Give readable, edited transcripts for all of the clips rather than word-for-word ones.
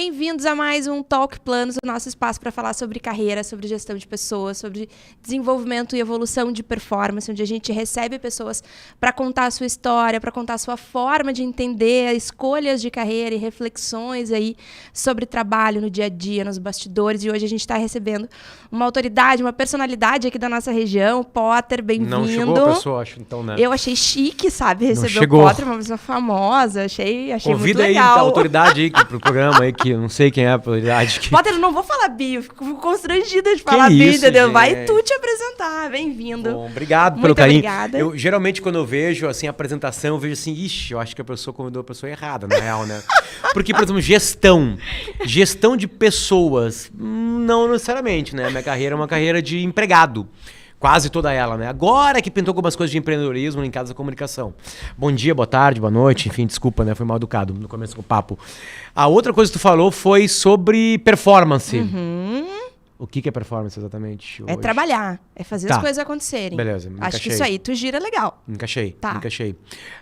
Bem-vindos a mais um Talk Planos, o nosso espaço para falar sobre carreira, sobre gestão de pessoas, sobre desenvolvimento e evolução de performance, onde a gente recebe pessoas para contar a sua história, para contar a sua forma de entender escolhas de carreira e reflexões aí sobre trabalho no dia a dia, nos bastidores. E hoje a gente está recebendo uma autoridade, uma personalidade aqui da nossa região, Potter, bem-vindo. Não chegou a pessoa, acho, então, né? Eu achei chique, sabe, receber o Potter, uma pessoa famosa, achei muito legal. Convida aí a autoridade aí pro programa aí, que eu não sei quem é a autoridade. Potter, eu não vou falar bio, fico constrangida de falar bio, entendeu? Gente. Vai tu te apresentar, bem-vindo. Bom, obrigado pelo Muito carinho. Obrigada. Eu, geralmente, quando eu vejo assim, a apresentação, eu vejo assim, ixi, eu acho que a pessoa convidou a pessoa errada, na real, né? Porque, por exemplo, gestão de pessoas, não necessariamente, né? Minha carreira é uma carreira de empregado. Quase toda ela, né? Agora que pintou algumas coisas de empreendedorismo em casa da comunicação. Bom dia, boa tarde, boa noite, enfim, desculpa, né? Foi mal educado no começo do papo. A outra coisa que tu falou foi sobre performance. O que é performance exatamente? É trabalhar, é fazer as coisas acontecerem. Beleza, Acho que isso aí, tu gira legal. Encaixei.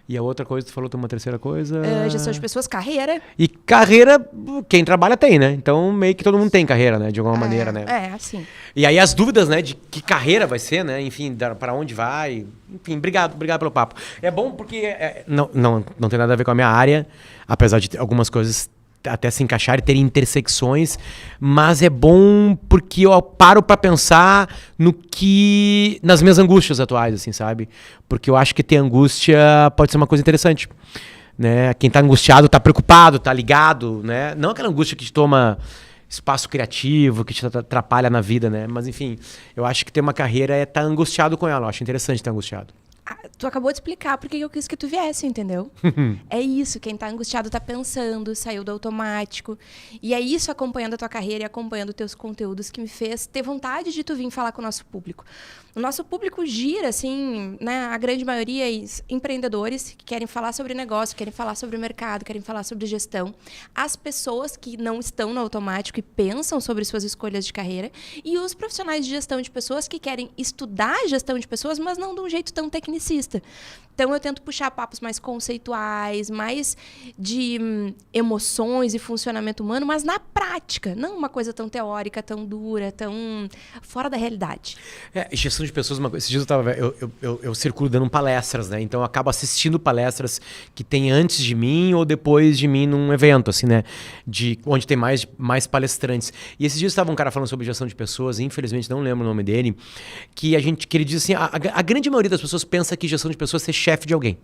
E a outra coisa, tu falou, tem uma terceira coisa... Gestão de pessoas, carreira. E carreira, quem trabalha tem, né? Então, meio que todo mundo tem carreira, né? De alguma maneira, né? Assim. E aí as dúvidas, né? De que carreira vai ser, né? Enfim, para onde vai. Enfim, obrigado pelo papo. É bom porque não tem nada a ver com a minha área, apesar de algumas coisas até se encaixar e ter intersecções, mas é bom porque eu paro pra pensar nas minhas angústias atuais, assim, sabe? Porque eu acho que ter angústia pode ser uma coisa interessante, né? Quem tá angustiado tá preocupado, tá ligado, né? Não aquela angústia que te toma espaço criativo, que te atrapalha na vida, né? Mas enfim, eu acho que ter uma carreira é estar angustiado com ela, eu acho interessante estar angustiado. Tu acabou de explicar porque eu quis que tu viesse, entendeu? É isso, quem tá angustiado tá pensando, saiu do automático. E é isso, acompanhando a tua carreira e acompanhando teus conteúdos, que me fez ter vontade de tu vir falar com o nosso público. O nosso público gira, assim, né? A grande maioria é empreendedores que querem falar sobre negócio, querem falar sobre mercado, querem falar sobre gestão. As pessoas que não estão no automático e pensam sobre suas escolhas de carreira. E os profissionais de gestão de pessoas que querem estudar gestão de pessoas, mas não de um jeito tão tecnicista. Então, eu tento puxar papos mais conceituais, mais de emoções e funcionamento humano, mas na prática, não uma coisa tão teórica, tão dura, tão fora da realidade. Gestão de pessoas, esses dias eu circulo dando palestras, né? Então, eu acabo assistindo palestras que tem antes de mim ou depois de mim num evento, assim, né? Onde tem mais palestrantes. E esses dias estava um cara falando sobre gestão de pessoas, infelizmente não lembro o nome dele, que ele diz assim, a grande maioria das pessoas pensa que gestão de pessoas é ser chefe de alguém,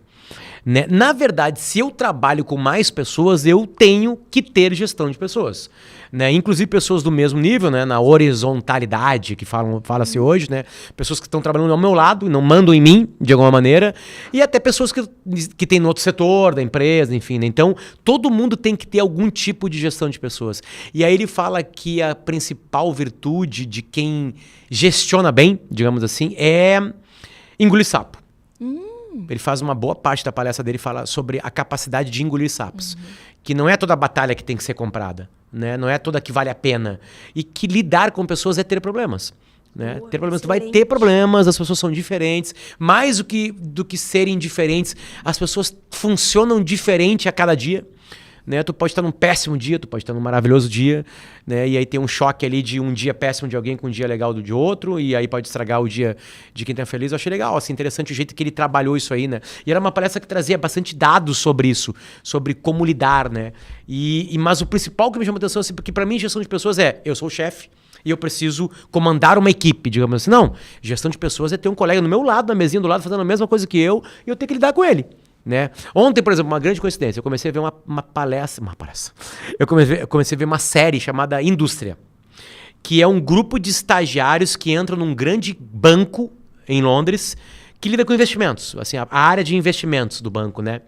né? Na verdade, se eu trabalho com mais pessoas, eu tenho que ter gestão de pessoas, né? Inclusive pessoas do mesmo nível, né? Na horizontalidade que fala-se hoje, né? Pessoas que estão trabalhando ao meu lado e não mandam em mim, de alguma maneira, e até pessoas que têm no outro setor da empresa, enfim, né? Então, todo mundo tem que ter algum tipo de gestão de pessoas. E aí ele fala que a principal virtude de quem gestiona bem, digamos assim, é engolir sapo. Ele faz uma boa parte da palestra dele, fala sobre a capacidade de engolir sapos. Que não é toda batalha que tem que ser comprada, né? Não é toda que vale a pena. E que lidar com pessoas é ter problemas. Né? Ter problemas, tu vai ter problemas, as pessoas são diferentes. Mais do que serem diferentes, as pessoas funcionam diferente a cada dia. Né? Tu pode estar num péssimo dia, tu pode estar num maravilhoso dia, né? E aí tem um choque ali de um dia péssimo de alguém com um dia legal de outro, e aí pode estragar o dia de quem tá feliz. Eu achei legal, assim, interessante o jeito que ele trabalhou isso aí, né? E era uma palestra que trazia bastante dados sobre isso, sobre como lidar, né? Mas o principal que me chamou a atenção, assim, porque pra mim gestão de pessoas eu sou o chefe, e eu preciso comandar uma equipe, digamos assim. Não, gestão de pessoas é ter um colega no meu lado, na mesinha do lado, fazendo a mesma coisa que eu, e eu tenho que lidar com ele. Né? Ontem, por exemplo, uma grande coincidência, eu comecei a ver uma palestra. Eu comecei a ver uma série chamada Indústria, que é um grupo de estagiários que entram num grande banco em Londres que lida com investimentos, assim, a área de investimentos do banco, né?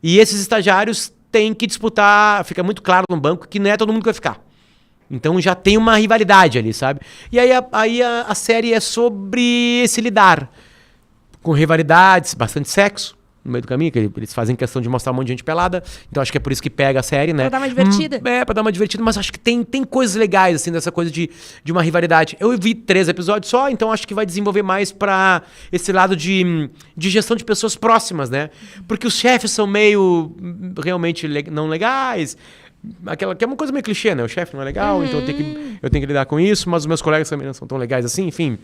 E esses estagiários têm que disputar, fica muito claro no banco que não é todo mundo que vai ficar. Então já tem uma rivalidade ali, sabe? E aí a série é sobre esse lidar com rivalidades, bastante sexo no meio do caminho, que eles fazem questão de mostrar um monte de gente pelada, então acho que é por isso que pega a série, né? Pra dar uma divertida. Pra dar uma divertida, mas acho que tem coisas legais, assim, dessa coisa de uma rivalidade. Eu vi 3 episódios só, então acho que vai desenvolver mais pra esse lado de gestão de pessoas próximas, né? Porque os chefes são meio realmente não legais, aquela que é uma coisa meio clichê, né? O chefe não é legal, então eu tenho que lidar com isso, mas os meus colegas também não são tão legais assim, enfim.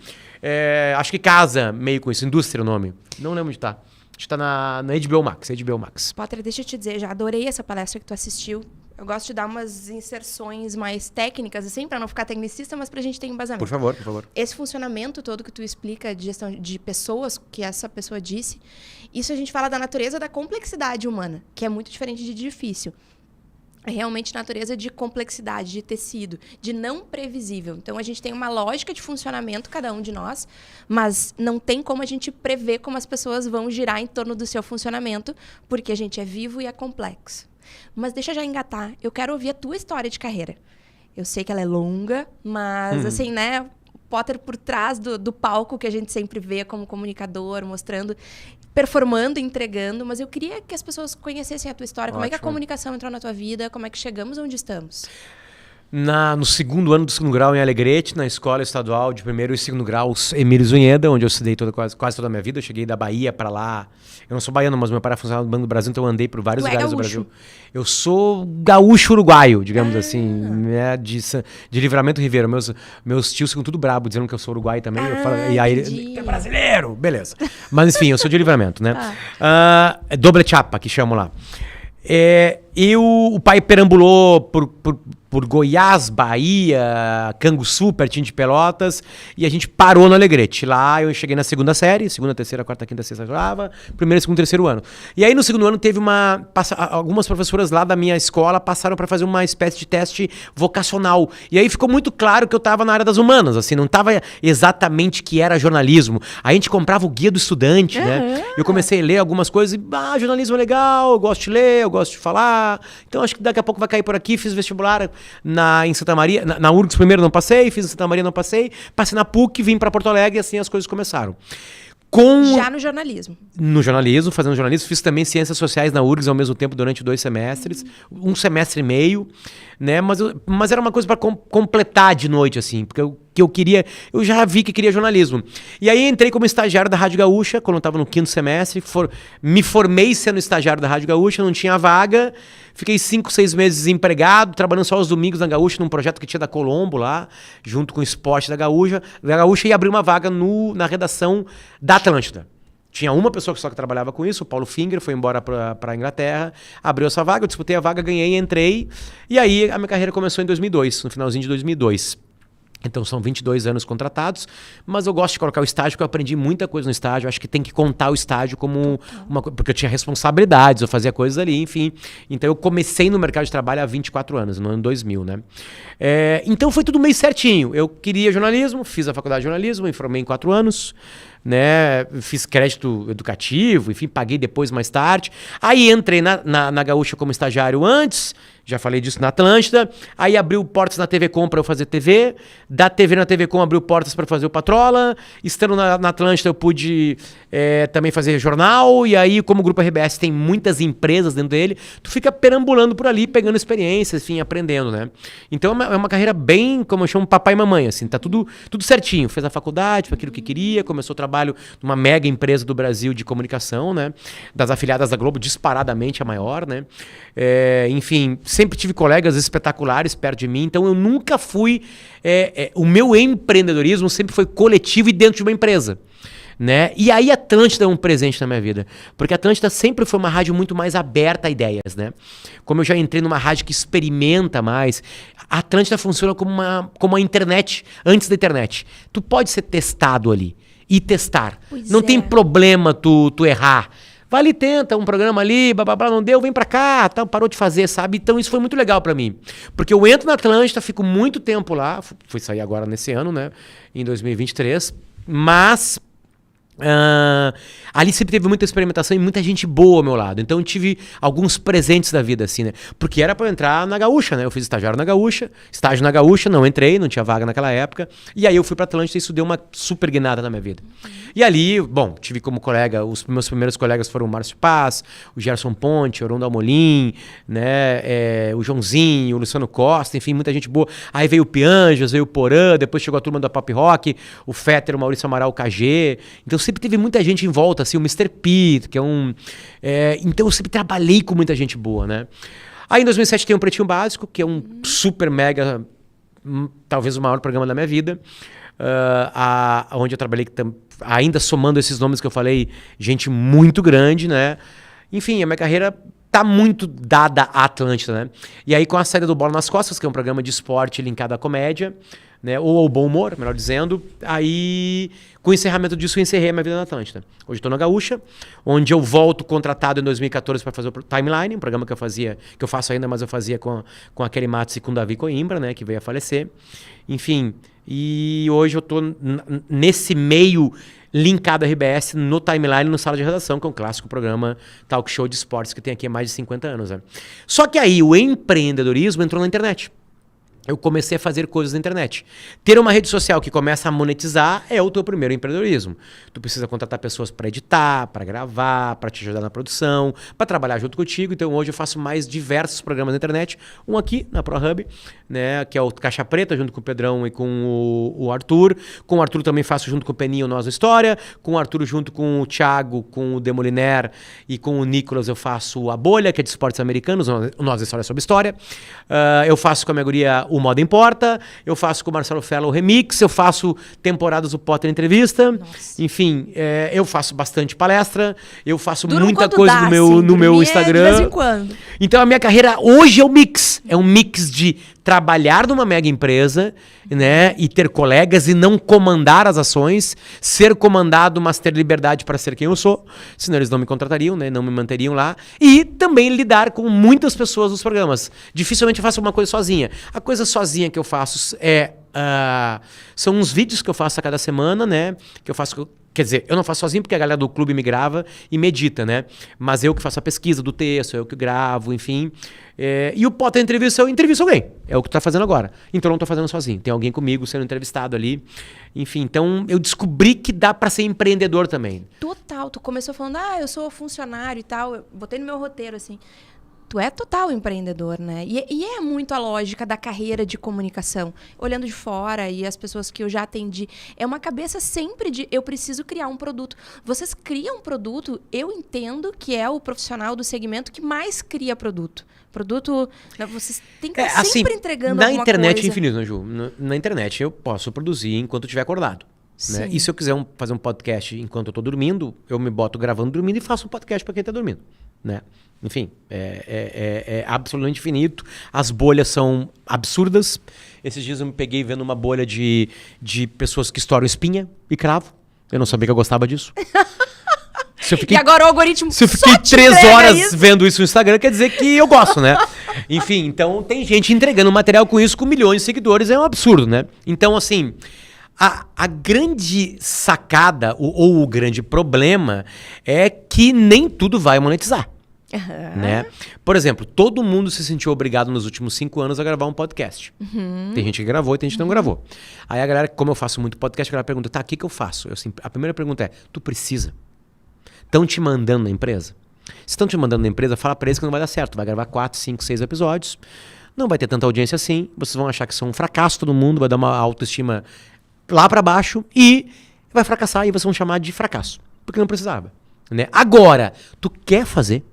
Acho que casa meio com isso, indústria é o nome. Não lembro onde tá. A gente tá na HBO Max. Potter, deixa eu te dizer, já adorei essa palestra que tu assistiu. Eu gosto de dar umas inserções mais técnicas, assim, para não ficar tecnicista, mas pra gente ter embasamento. Por favor. Esse funcionamento todo que tu explica de gestão de pessoas, que essa pessoa disse, isso a gente fala da natureza da complexidade humana, que é muito diferente de difícil. É realmente natureza de complexidade, de tecido, de não previsível. Então, a gente tem uma lógica de funcionamento, cada um de nós, mas não tem como a gente prever como as pessoas vão girar em torno do seu funcionamento, porque a gente é vivo e é complexo. Mas deixa eu já engatar. Eu quero ouvir a tua história de carreira. Eu sei que ela é longa, mas, assim, né... Potter por trás do palco que a gente sempre vê como comunicador, mostrando, performando, entregando. Mas eu queria que as pessoas conhecessem a tua história. Como é que a comunicação entrou na tua vida? Como é que chegamos onde estamos? No segundo ano do segundo grau em Alegrete, na escola estadual de primeiro e segundo grau Emílio Zunheda, onde eu estudei quase toda a minha vida. Eu cheguei da Bahia para lá. Eu não sou baiano, mas meu pai era funcionário do Banco do Brasil, então eu andei por vários lugares do Brasil. Eu sou gaúcho uruguaio, digamos assim, né, de Livramento Ribeiro. Meus tios ficam tudo brabo, dizendo que eu sou uruguaio também. Eu falo, e aí, é brasileiro, beleza. Mas enfim, eu sou de Livramento, né? É doble chapa, que chamam lá. O pai perambulou por Goiás, Bahia, Canguçu, pertinho de Pelotas, e a gente parou no Alegrete. Lá eu cheguei na segunda série, segunda, terceira, quarta, quinta, sexta, oitava, primeiro, segundo, terceiro ano. E aí no segundo ano teve algumas professoras lá da minha escola passaram para fazer uma espécie de teste vocacional. E aí ficou muito claro que eu estava na área das humanas, assim, não estava exatamente que era jornalismo. A gente comprava o guia do estudante, né? Eu comecei a ler algumas coisas e, jornalismo é legal, eu gosto de ler, eu gosto de falar. Então acho que daqui a pouco vai cair por aqui, fiz vestibular em Santa Maria, na URGS primeiro não passei, fiz em Santa Maria não passei na PUC, vim para Porto Alegre e assim as coisas começaram. Já no jornalismo? No jornalismo, fazendo jornalismo. Fiz também ciências sociais na URGS ao mesmo tempo durante 2 semestres. Um semestre e meio, né? Mas era uma coisa para completar de noite, assim. Porque eu já vi que queria jornalismo. E aí entrei como estagiário da Rádio Gaúcha, quando eu estava no 5º semestre. Me formei sendo estagiário da Rádio Gaúcha, não tinha vaga. Fiquei 5, 6 meses desempregado, trabalhando só os domingos na Gaúcha, num projeto que tinha da Colombo lá, junto com o esporte da Gaúcha. E abri uma vaga na redação da Atlântida. Tinha uma pessoa só que trabalhava com isso, o Paulo Finger, foi embora para a Inglaterra, abriu essa vaga, eu disputei a vaga, ganhei, entrei. E aí a minha carreira começou em 2002, no finalzinho de 2002. Então são 22 anos contratados, mas eu gosto de colocar o estágio, porque eu aprendi muita coisa no estágio. Acho que tem que contar o estágio como uma coisa, porque eu tinha responsabilidades, eu fazia coisas ali, enfim. Então eu comecei no mercado de trabalho há 24 anos, no ano 2000, né? Então foi tudo meio certinho. Eu queria jornalismo, fiz a faculdade de jornalismo, me formei em 4 anos, né? Fiz crédito educativo, enfim, paguei depois mais tarde. Aí entrei na Gaúcha como estagiário antes. Já falei disso na Atlântida. Aí abriu portas na TV Com para eu fazer TV. Da TV na TV Com abriu portas para fazer o Patrola. Estando na Atlântida eu pude também fazer jornal. E aí, como o Grupo RBS tem muitas empresas dentro dele, tu fica perambulando por ali, pegando experiências, enfim, aprendendo, né? Então é uma carreira bem, como eu chamo, papai e mamãe, assim. Tá tudo certinho. Fez a faculdade, foi aquilo que queria. Começou o trabalho numa mega empresa do Brasil de comunicação, né? Das afiliadas da Globo, disparadamente a maior, né? Enfim, sempre tive colegas espetaculares perto de mim, então eu nunca fui... o meu empreendedorismo sempre foi coletivo e dentro de uma empresa, né? E aí a Atlântida é um presente na minha vida, porque a Atlântida sempre foi uma rádio muito mais aberta a ideias, né? Como eu já entrei numa rádio que experimenta mais, a Atlântida funciona como a internet, antes da internet. Tu pode ser testado ali e testar. Não tem problema tu errar. Vai ali, tenta um programa ali, blá, não deu, vem pra cá, tá, parou de fazer, sabe? Então isso foi muito legal pra mim. Porque eu entro na Atlântida, fico muito tempo lá, fui sair agora nesse ano, né? Em 2023, mas... ali sempre teve muita experimentação e muita gente boa ao meu lado. Então eu tive alguns presentes da vida, assim, né? Porque era pra eu entrar na Gaúcha, né? Eu fiz estágio na Gaúcha, não entrei, não tinha vaga naquela época. E aí eu fui pra Atlântida e isso deu uma super guinada na minha vida. E ali, bom, tive como colega, os meus primeiros colegas foram o Márcio Paz, o Gerson Ponte, o Rondo Almolim, né? O Joãozinho, o Luciano Costa, enfim, muita gente boa. Aí veio o Pianjas, veio o Porã, depois chegou a turma da Pop Rock, o Fetter, o Maurício Amaral, o KG. Então sempre teve muita gente em volta, assim, o Mr. P, que é um... então eu sempre trabalhei com muita gente boa, né? Aí em 2007 tem o Pretinho Básico, que é um super mega, talvez o maior programa da minha vida, onde eu trabalhei, ainda somando esses nomes que eu falei, gente muito grande, né? Enfim, a minha carreira tá muito dada à Atlântida, né? E aí com a saída do Bola nas Costas, que é um programa de esporte linkado à comédia, né? Ou ao bom humor, melhor dizendo. Aí, com o encerramento disso, eu encerrei a minha vida na Atlântida. Hoje estou na Gaúcha, onde eu volto contratado em 2014 para fazer o Timeline, um programa que eu faço ainda, mas eu fazia com a Kelly Matos e com o Davi Coimbra, né? Que veio a falecer. Enfim, e hoje eu tô nesse meio linkado à RBS no Timeline, no Sala de Redação, que é um clássico programa talk show de esportes que tem aqui há mais de 50 anos. Né? Só que aí o empreendedorismo entrou na internet. Eu comecei a fazer coisas na internet. Ter uma rede social que começa a monetizar é o teu primeiro empreendedorismo. Tu precisa contratar pessoas para editar, para gravar, para te ajudar na produção, para trabalhar junto contigo. Então hoje eu faço mais diversos programas na internet. Um aqui na ProHub, né, que é o Caixa Preta, junto com o Pedrão e com o Arthur. Com o Arthur também faço junto com o Peninho Nós na História. Com o Arthur junto com o Thiago, com o Demoliner e com o Nicolas eu faço A Bolha, que é de esportes americanos, o Nós na História sobre História. Eu faço com a minha guria O Moda Importa, eu faço com o Marcelo Fellow Remix, eu faço temporadas do Potter Entrevista. Nossa. Enfim, eu faço bastante palestra, eu faço muita coisa no meu Instagram. De vez em quando. Então a minha carreira hoje é um mix de trabalhar numa mega empresa, né, e ter colegas e não comandar as ações, ser comandado, mas ter liberdade para ser quem eu sou, senão eles não me contratariam, né, não me manteriam lá, e também lidar com muitas pessoas nos programas. Dificilmente eu faço uma coisa sozinha. A coisa sozinha que eu faço são uns vídeos que eu faço a cada semana, né, que eu faço... Quer dizer, eu não faço sozinho porque a galera do clube me grava e me edita, né? Mas eu que faço a pesquisa do texto, eu que gravo, enfim. E o Potter Entrevista, eu entrevisto alguém. É o que tu tá fazendo agora. Então eu não tô fazendo sozinho. Tem alguém comigo sendo entrevistado ali. Enfim, então eu descobri que dá pra ser empreendedor também. Total. Tu começou falando, eu sou funcionário e tal. Eu botei no meu roteiro, assim... Tu é total empreendedor, né? E é muito a lógica da carreira de comunicação. Olhando de fora e as pessoas que eu já atendi, é uma cabeça sempre de eu preciso criar um produto. Vocês criam um produto, eu entendo que é o profissional do segmento que mais cria produto. Produto, vocês têm que estar sempre entregando alguma coisa. Na internet é infinito, né, Ju? Na internet eu posso produzir enquanto eu estiver acordado. Né? E se eu quiser fazer um podcast enquanto eu estou dormindo, eu me boto gravando dormindo e faço um podcast para quem está dormindo. Né? Enfim, é absolutamente infinito. As bolhas são absurdas. Esses dias eu me peguei vendo uma bolha de pessoas que estouram espinha e cravo. Eu não sabia que eu gostava disso. E agora o algoritmo se eu fiquei 3 horas vendo isso no Instagram, quer dizer que eu gosto, né? Enfim, então tem gente entregando material com isso, com milhões de seguidores. É um absurdo, né? Então, assim... A grande sacada ou o grande problema é que nem tudo vai monetizar. Uhum. Né? Por exemplo, todo mundo se sentiu obrigado nos últimos 5 anos a gravar um podcast. Tem gente que gravou e tem gente que não gravou. Aí a galera, como eu faço muito podcast, a galera pergunta, tá, o que eu faço? A primeira pergunta é, tu precisa? Estão te mandando na empresa? Se estão te mandando na empresa, fala pra eles que não vai dar certo. Vai gravar 4, 5, 6 episódios. Não vai ter tanta audiência assim. Vocês vão achar que são um fracasso todo mundo. Vai dar uma autoestima lá pra baixo e vai fracassar e vocês vão chamar de fracasso. Porque não precisava. Né? Agora, tu quer fazer?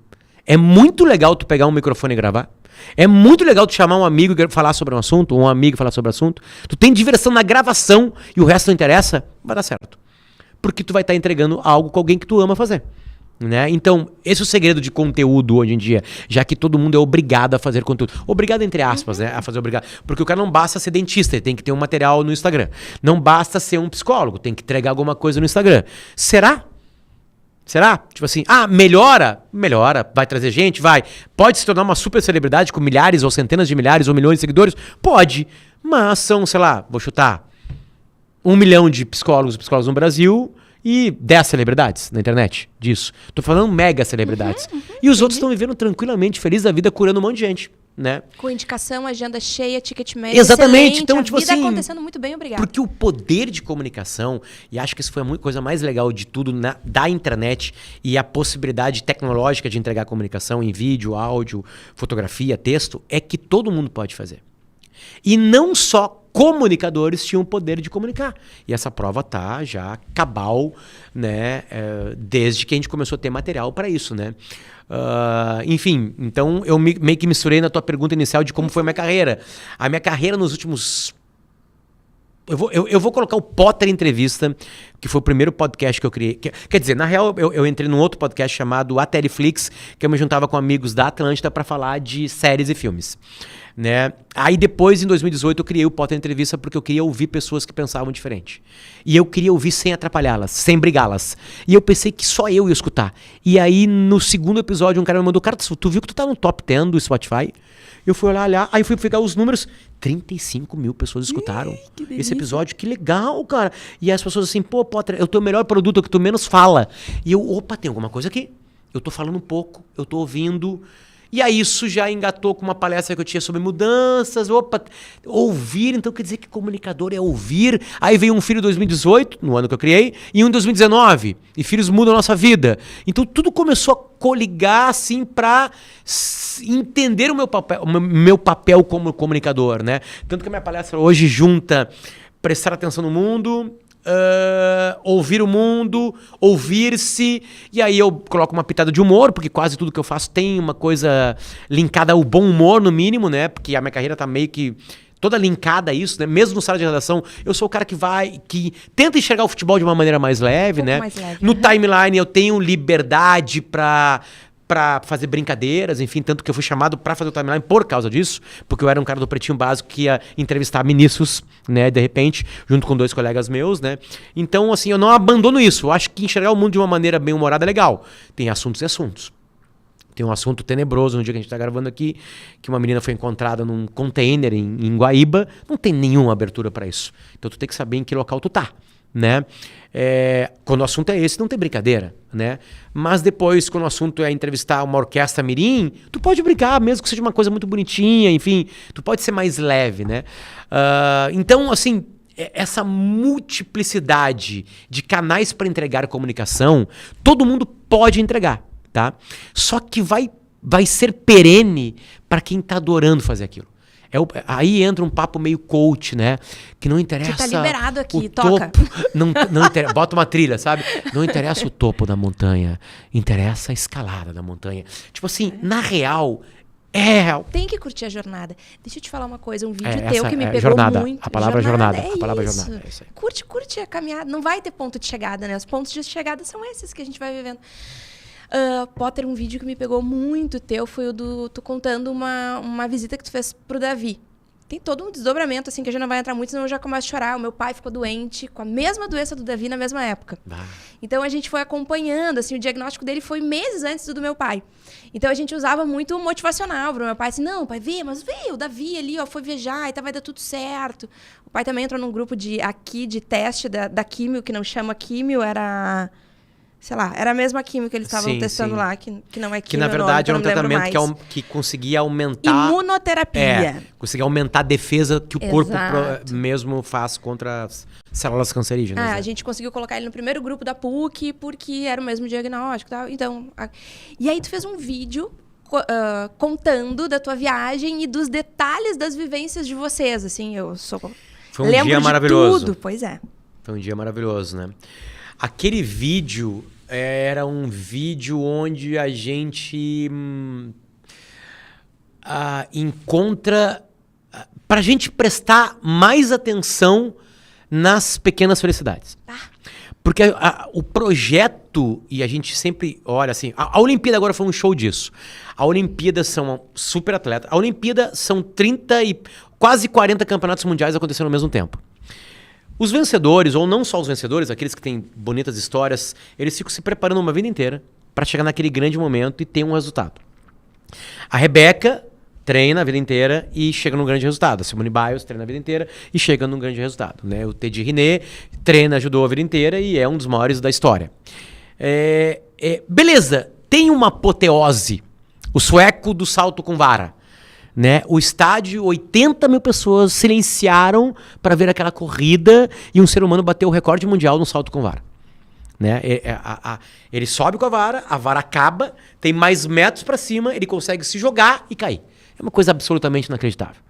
É muito legal tu pegar um microfone e gravar. É muito legal tu chamar um amigo e falar sobre um assunto, ou um amigo falar sobre um assunto. Tu tem diversão na gravação e o resto não interessa, vai dar certo. Porque tu vai estar entregando algo com alguém que tu ama fazer. Né? Então, esse é o segredo de conteúdo hoje em dia, já que todo mundo é obrigado a fazer conteúdo. Obrigado entre aspas, né? A fazer obrigado. Porque o cara não basta ser dentista, ele tem que ter um material no Instagram. Não basta ser um psicólogo, tem que entregar alguma coisa no Instagram. Será? Tipo assim, melhora? Melhora, vai trazer gente? Vai. Pode se tornar uma super celebridade com milhares ou centenas de milhares ou milhões de seguidores? Pode. Mas são, sei lá, vou chutar, 1 milhão de psicólogos no Brasil e 10 celebridades na internet disso. Tô falando mega celebridades. E os outros estão vivendo tranquilamente, feliz da vida, curando um monte de gente. Né? Com indicação, agenda cheia, ticket médio. Exatamente. Então, tipo vida assim, acontecendo muito bem, obrigado. Porque o poder de comunicação, e acho que isso foi a coisa mais legal de tudo da internet e a possibilidade tecnológica de entregar comunicação em vídeo, áudio, fotografia, texto, é que todo mundo pode fazer. E não só comunicadores tinham o poder de comunicar. E essa prova tá já cabal, né? Desde que a gente começou a ter material para isso, né? Enfim, então eu meio que misturei na tua pergunta inicial de como foi a minha carreira. A minha carreira nos últimos... Eu vou colocar o Potter Entrevista, que foi o primeiro podcast que eu criei. Quer dizer, na real, eu entrei num outro podcast chamado Ateliflix, que eu me juntava com amigos da Atlântida para falar de séries e filmes. Né? Aí depois, em 2018, eu criei o Potter Entrevista porque eu queria ouvir pessoas que pensavam diferente. E eu queria ouvir sem atrapalhá-las, sem brigá-las. E eu pensei que só eu ia escutar. E aí, no segundo episódio, um cara me mandou: cara, tu viu que tu tá no top 10 do Spotify? Eu fui olhar, aí fui pegar os números. 35 mil pessoas escutaram esse episódio. Que legal, cara. E as pessoas assim: pô, Potter, é o teu melhor produto, é o que tu menos fala. E eu, opa, tem alguma coisa aqui. Eu tô falando um pouco, eu tô ouvindo. E aí isso já engatou com uma palestra que eu tinha sobre mudanças. Opa, ouvir, então quer dizer que comunicador é ouvir. Aí veio um filho em 2018, no ano que eu criei, e um em 2019. E filhos mudam a nossa vida. Então tudo começou a coligar assim para entender o meu papel como comunicador, né? Tanto que a minha palestra hoje junta prestar atenção no mundo, ouvir o mundo, ouvir-se, e aí eu coloco uma pitada de humor, porque quase tudo que eu faço tem uma coisa linkada ao bom humor, no mínimo, né? Porque a minha carreira tá meio que toda linkada a isso, né? Mesmo no sala de redação, eu sou o cara que tenta enxergar o futebol de uma maneira mais leve, né? Mais leve. No timeline eu tenho liberdade pra fazer brincadeiras, enfim, tanto que eu fui chamado pra fazer o timeline por causa disso, porque eu era um cara do Pretinho Básico que ia entrevistar ministros, né, de repente, junto com 2 colegas meus, né, então, assim, eu não abandono isso, eu acho que enxergar o mundo de uma maneira bem humorada é legal, tem assuntos e assuntos. Tem um assunto tenebroso no dia que a gente tá gravando aqui, que uma menina foi encontrada num container em Guaíba, não tem nenhuma abertura pra isso, então tu tem que saber em que local tu tá, né? Quando o assunto é esse, não tem brincadeira, né? Mas depois, quando o assunto é entrevistar uma orquestra mirim, tu pode brincar, mesmo que seja uma coisa muito bonitinha, enfim, tu pode ser mais leve, né? Então, assim, essa multiplicidade de canais para entregar comunicação, todo mundo pode entregar, tá? Só que vai ser perene para quem tá adorando fazer aquilo. Aí entra um papo meio coach, né? Que não interessa. Que tá liberado aqui, toca. Topo, não interessa, bota uma trilha, sabe? Não interessa o topo da montanha, interessa a escalada da montanha. Tipo assim, na real, tem que curtir a jornada. Deixa eu te falar uma coisa, um vídeo teu que me pegou jornada, muito. A palavra jornada. É a palavra isso. jornada. É isso aí. Curte a caminhada. Não vai ter ponto de chegada, né? Os pontos de chegada são esses que a gente vai vivendo. Potter, um vídeo que me pegou muito teu foi o do tu contando uma visita que tu fez pro Davi. Tem todo um desdobramento, assim, que a gente não vai entrar muito, senão eu já começo a chorar. O meu pai ficou doente com a mesma doença do Davi na mesma época. Então, a gente foi acompanhando, assim, o diagnóstico dele foi meses antes do meu pai. Então, a gente usava muito motivacional pro meu pai, assim, não, pai, mas vê, o Davi ali, ó, foi viajar, então vai dar tudo certo. O pai também entrou num grupo de teste da químio, que não chama químio, era... Sei lá, era a mesma química que eles estavam testando lá, que não é química. Que na verdade era um tratamento que conseguia aumentar... Imunoterapia. Conseguia aumentar a defesa que o corpo mesmo faz contra as células cancerígenas. A gente conseguiu colocar ele no primeiro grupo da PUC, porque era o mesmo diagnóstico e tal. Então, e aí tu fez um vídeo contando da tua viagem e dos detalhes das vivências de vocês, assim, Foi um dia maravilhoso. Tudo, pois é. Foi um dia maravilhoso, né? Aquele vídeo era um vídeo onde a gente encontra... Pra gente prestar mais atenção nas pequenas felicidades. Porque o projeto, e a gente sempre olha assim... A Olimpíada agora foi um show disso. A Olimpíada são super atletas. A Olimpíada são 30 e quase 40 campeonatos mundiais acontecendo ao mesmo tempo. Os vencedores, ou não só os vencedores, aqueles que têm bonitas histórias, eles ficam se preparando uma vida inteira para chegar naquele grande momento e ter um resultado. A Rebeca treina a vida inteira e chega num grande resultado. A Simone Biles treina a vida inteira e chega num grande resultado, né? O Teddy Riner treina, ajudou a vida inteira e é um dos maiores da história. Beleza, tem uma apoteose. O sueco do salto com vara. Né? O estádio, 80 mil pessoas silenciaram para ver aquela corrida e um ser humano bateu o recorde mundial no salto com vara. Né? Ele sobe com a vara acaba, tem mais metros para cima, ele consegue se jogar e cair. É uma coisa absolutamente inacreditável.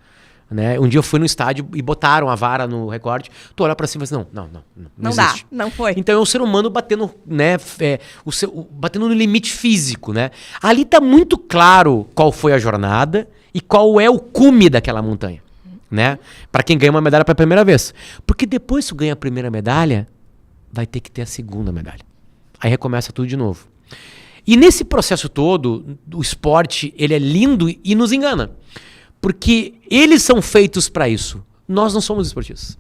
né? Um dia eu fui no estádio e botaram a vara no recorde. Tu olha pra cima e fala assim, não existe. Dá, não foi. Então é um ser humano batendo, né, batendo no limite físico, né? Ali tá muito claro qual foi a jornada e qual é o cume daquela montanha, né? Pra quem ganha uma medalha pela primeira vez. Porque depois que tu ganha a primeira medalha, vai ter que ter a segunda medalha. Aí recomeça tudo de novo. E nesse processo todo, o esporte, ele é lindo e nos engana. Porque eles são feitos para isso. Nós não somos esportistas.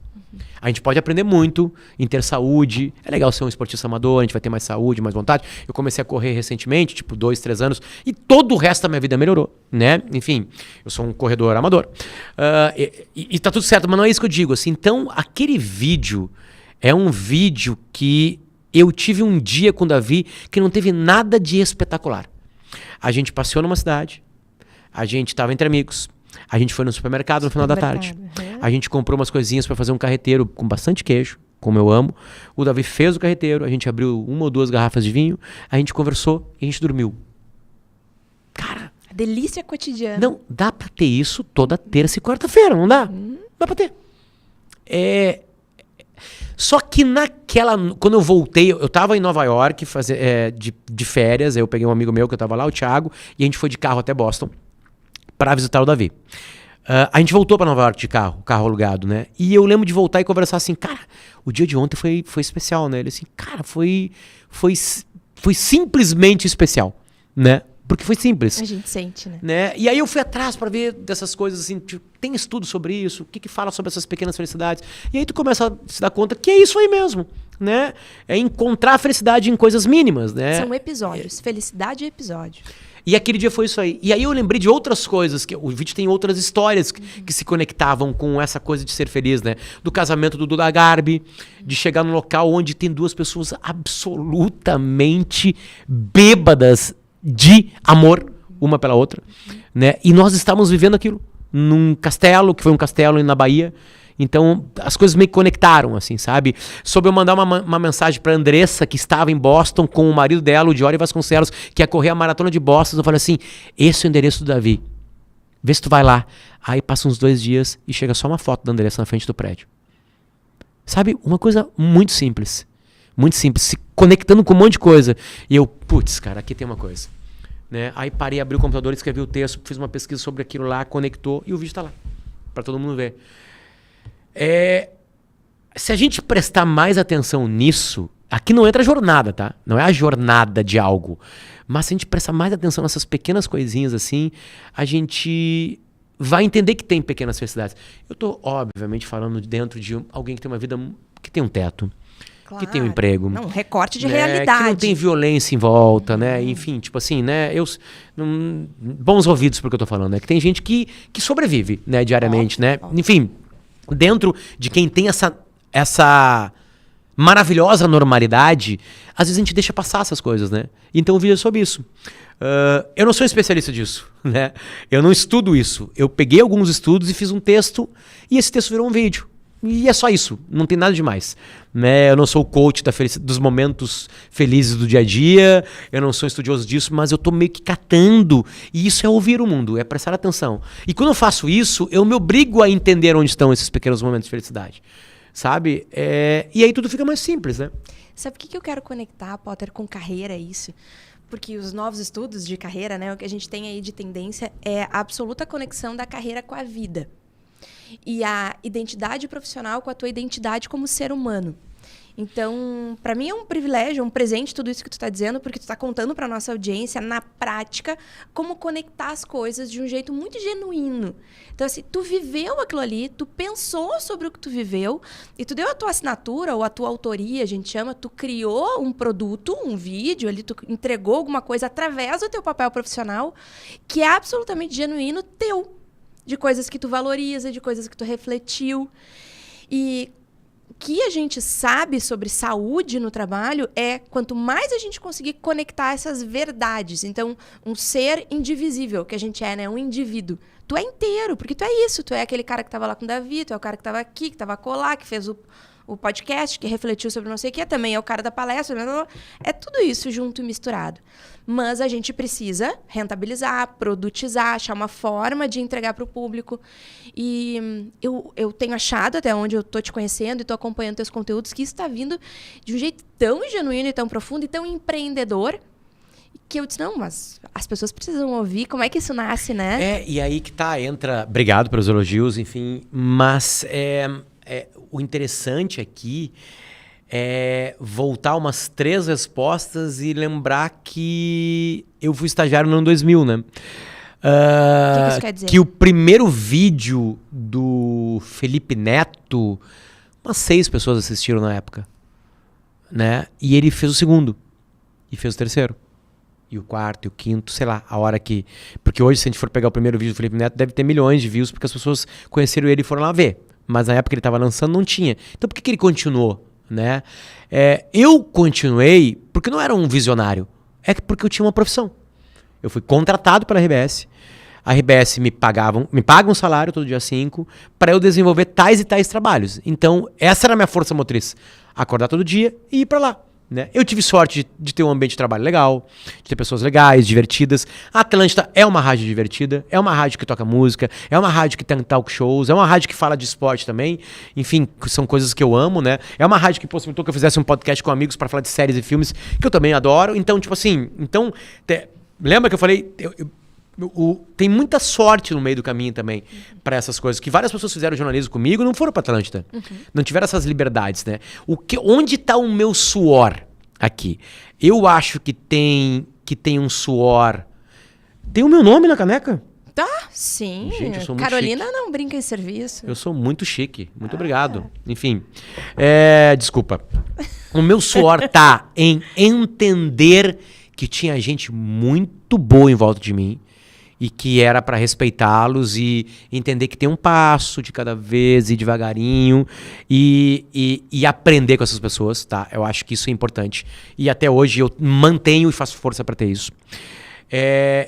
A gente pode aprender muito em ter saúde. É legal ser um esportista amador, a gente vai ter mais saúde, mais vontade. Eu comecei a correr recentemente, tipo 2, 3 anos, e todo o resto da minha vida melhorou, né? Enfim, eu sou um corredor amador. E tá tudo certo, mas não é isso que eu digo. Assim, então, aquele vídeo é um vídeo que eu tive um dia com o Davi que não teve nada de espetacular. A gente passeou numa cidade, a gente estava entre amigos, a gente foi no supermercado no final da tarde, a gente comprou umas coisinhas para fazer um carreteiro com bastante queijo, como eu amo. O Davi fez o carreteiro, a gente abriu 1 ou 2 garrafas de vinho, a gente conversou e a gente dormiu. Cara... A delícia cotidiana. Não, dá pra ter isso toda terça e quarta-feira, não dá? Dá pra ter. Só que quando eu voltei, eu tava em Nova York de férias, eu peguei um amigo meu que eu tava lá, o Thiago, e a gente foi de carro até Boston pra visitar o Davi. A gente voltou pra Nova York de carro alugado, né? E eu lembro de voltar e conversar assim, cara, o dia de ontem foi especial, né? Ele assim, cara, foi simplesmente especial, né? Porque foi simples. A gente sente, né? E aí eu fui atrás pra ver dessas coisas assim, tipo, tem estudo sobre isso, o que fala sobre essas pequenas felicidades. E aí tu começa a se dar conta que é isso aí mesmo, né? É encontrar a felicidade em coisas mínimas, né? São episódios, felicidade é episódio. E aquele dia foi isso aí. E aí eu lembrei de outras coisas, que o vídeo tem outras histórias que se conectavam com essa coisa de ser feliz, né? Do casamento do Duda Garbi, de chegar num local onde tem 2 pessoas absolutamente bêbadas de amor uma pela outra, né? E nós estávamos vivendo aquilo num castelo, que foi um castelo na Bahia. Então, as coisas meio que conectaram, assim, sabe? Sobre eu mandar uma mensagem pra Andressa, que estava em Boston com o marido dela, o Diori Vasconcelos, que ia correr a maratona de Boston. Eu falei assim, esse é o endereço do Davi. Vê se tu vai lá. Aí passa uns 2 dias e chega só uma foto da Andressa na frente do prédio. Sabe? Uma coisa muito simples. Muito simples. Se conectando com um monte de coisa. E eu, putz, cara, aqui tem uma coisa. Né? Aí parei, abri o computador, escrevi o texto, fiz uma pesquisa sobre aquilo lá, conectou e o vídeo tá lá. Pra todo mundo ver. Se a gente prestar mais atenção nisso, aqui não entra a jornada, tá? Não é a jornada de algo. Mas se a gente prestar mais atenção nessas pequenas coisinhas assim, a gente vai entender que tem pequenas felicidades. Eu tô, obviamente, falando dentro de alguém que tem uma vida que tem um teto. Claro. Que tem um emprego. Não, um recorte de realidade. Que não tem violência em volta, né? Enfim, tipo assim, né? Bons ouvidos pro que eu tô falando, né? Que tem gente que sobrevive, né? Diariamente, né? Enfim, dentro de quem tem essa maravilhosa normalidade, às vezes a gente deixa passar essas coisas, né? Então o vídeo é sobre isso. Eu não sou especialista disso, né? Eu não estudo isso. Eu peguei alguns estudos e fiz um texto, e esse texto virou um vídeo. E é só isso, não tem nada demais. Né? Eu não sou o coach dos momentos felizes do dia a dia, eu não sou estudioso disso, mas eu tô meio que catando. E isso é ouvir o mundo, é prestar atenção. E quando eu faço isso, eu me obrigo a entender onde estão esses pequenos momentos de felicidade. Sabe? E aí tudo fica mais simples, né? Sabe o que eu quero conectar, Potter, com carreira, é isso? Porque os novos estudos de carreira, né, o que a gente tem aí de tendência é a absoluta conexão da carreira com a vida. E a identidade profissional com a tua identidade como ser humano. Então, para mim é um privilégio, um presente tudo isso que tu tá dizendo, porque tu tá contando para nossa audiência, na prática, como conectar as coisas de um jeito muito genuíno. Então, assim, tu viveu aquilo ali, tu pensou sobre o que tu viveu, e tu deu a tua assinatura, ou a tua autoria, a gente chama, tu criou um produto, um vídeo ali, tu entregou alguma coisa através do teu papel profissional, que é absolutamente genuíno teu. De coisas que tu valoriza, de coisas que tu refletiu. E o que a gente sabe sobre saúde no trabalho é quanto mais a gente conseguir conectar essas verdades. Então, um ser indivisível, que a gente é, né? Um indivíduo. Tu é inteiro, porque tu é isso. Tu é aquele cara que estava lá com o Davi, tu é o cara que estava aqui, que estava colar, que fez o podcast, que refletiu sobre não sei o que, também é o cara da palestra, blá, blá, blá. É tudo isso junto e misturado. Mas a gente precisa rentabilizar, produtizar, achar uma forma de entregar para o público. E eu tenho achado, até onde eu estou te conhecendo e estou acompanhando teus conteúdos, que isso está vindo de um jeito tão genuíno e tão profundo e tão empreendedor, que eu disse, não, mas as pessoas precisam ouvir, como é que isso nasce, né? E aí que tá, entra... Obrigado pelos elogios, enfim, mas o interessante aqui é voltar umas 3 respostas e lembrar que eu fui estagiário no ano 2000, né? O que isso quer dizer? Que o primeiro vídeo do Felipe Neto, umas 6 pessoas assistiram na época, né? E ele fez o segundo, e fez o terceiro. E o quarto, e o quinto, sei lá, a hora que... Porque hoje, se a gente for pegar o primeiro vídeo do Felipe Neto, deve ter milhões de views, porque as pessoas conheceram ele e foram lá ver. Mas na época que ele estava lançando, não tinha. Então por que ele continuou, né? Eu continuei porque não era um visionário. É porque eu tinha uma profissão. Eu fui contratado pela RBS. A RBS me paga um salário todo dia 5 para eu desenvolver tais e tais trabalhos. Então, essa era a minha força motriz. Acordar todo dia e ir para lá. Né? Eu tive sorte de ter um ambiente de trabalho legal, de ter pessoas legais, divertidas. A Atlântida é uma rádio divertida, é uma rádio que toca música, é uma rádio que tem talk shows, é uma rádio que fala de esporte também. Enfim, são coisas que eu amo, né? É uma rádio que possibilitou que eu fizesse um podcast com amigos para falar de séries e filmes, que eu também adoro. Então, tipo assim, lembra que eu falei... tem muita sorte no meio do caminho também para essas coisas, que várias pessoas fizeram jornalismo comigo e não foram para Atlântida. Não tiveram essas liberdades, né? Onde está o meu suor aqui? Eu acho que tem um suor... Tem o meu nome na caneca? Tá, sim. Gente, eu sou muito Carolina chique. não brinca em serviço. Eu sou muito chique. Muito obrigado. Enfim. Desculpa. O meu suor tá em entender que tinha gente muito boa em volta de mim, e que era para respeitá-los e entender que tem um passo de cada vez e devagarinho e aprender com essas pessoas, tá? Eu acho que isso é importante. E até hoje eu mantenho e faço força para ter isso.